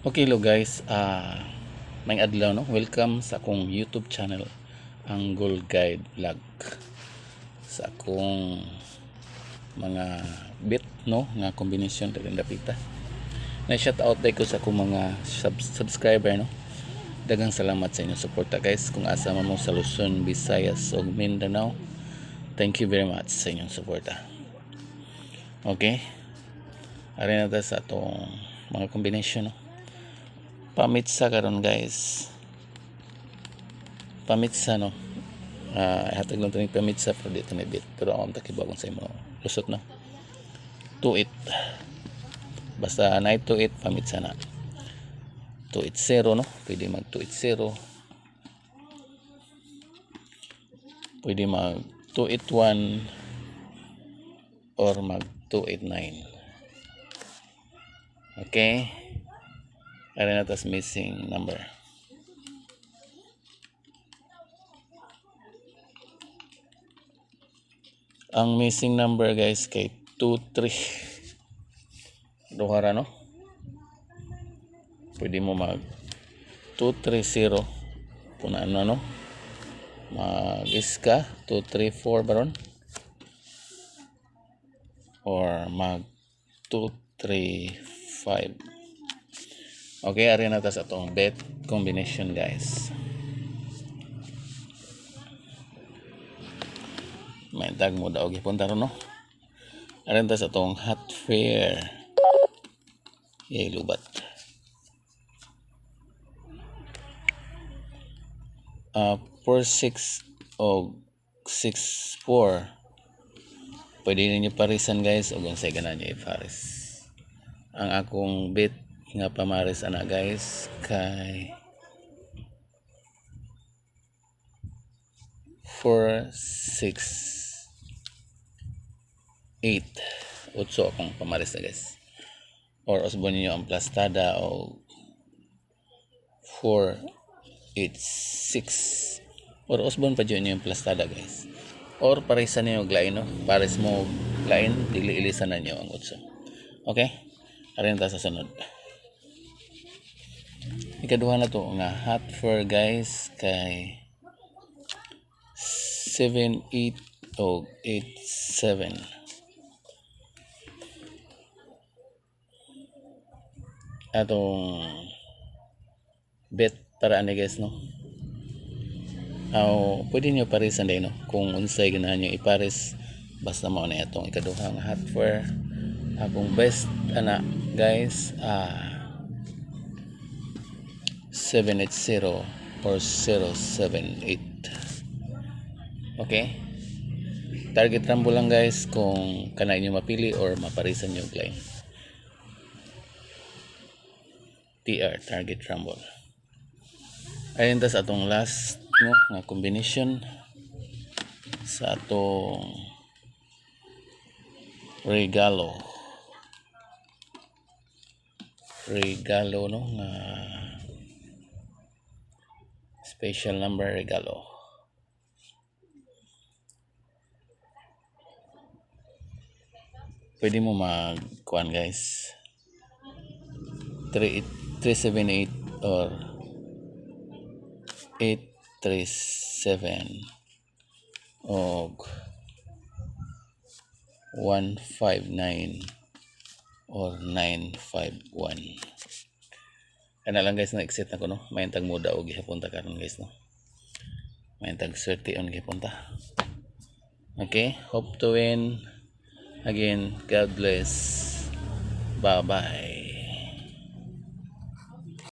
Okay, hello guys. May adlaw no. Welcome sa akong YouTube channel, ang Gold Guide Vlog. Sa akong mga bit no nga kombinasyon dagang dapita. Na shout out day ko sa akong mga subscriber no. Dagang salamat sa inyong suporta guys. Kung asa man mo sa Luzon, Visayas ug Mindanao, thank you very much sa inyong suporta. Okay. Ari na ta sa atong mga kombinasyon no. Pamitsa karon guys, pamitsa no. Hatag lang ito pamitsa pero dito may bit, pero ako takibawang sa imo lusot no. 2-8 basta na 2-8 pamitsa na 2-8-0 no. Pwede mag 2-8-0, pwede mag 2-8-1 or mag 2-8-9. Okay, ano na tas missing number. Ang missing number guys kay 2-3 duhara no. Pwede mo mag 2-3-0 kung ano no, mag iska 2-3-4 baron or mag 2-3-5. Okay, ari na ta sa atong bet combination guys. May tag mo daw gipunta ron no. Ari na ta sa atong hot fair. Yay lubat. 4-6 o 6-4. Pwede ninyo parisan guys o kung sa'yo ganan nyo iparis. Ang akong bet nga pamaris ana guys kay 4-6-8 utso akong pamaris na guys, or usbon niyo ang plastada o 4-8-6 or usbon pa dyan yung plastada guys, or parisan niyo glain no, pares mo glain dili ilisan na niyo ang utso. Okay, arin ta sa sunod. Ikaduha na to nga hot for guys kay 7-8 o 8-7. Atong bet para ani guys no. Pwede nyo parisan din no kung unsay ganahan nyo ipares, basta mo na itong ikaduha nga hot for. Akong best ana guys 7-8-0 or 0-7-8. Okay, target rumble lang guys kung kanay nyo mapili or maparisan nyo line. TR, target rumble. Ayun ta sa atong last no nga combination sa atong regalo no nga special number regalo. Pwede mo mag-kuan guys 3-7-8 or 8-3-7 o 1-5-9 or 9-5-1. Kana lang guys na exit na ko no. May tag muda og gihapunta karon guys no. May tag 30 on gihapunta. Okay, hope to win. Again, God bless. Bye-bye.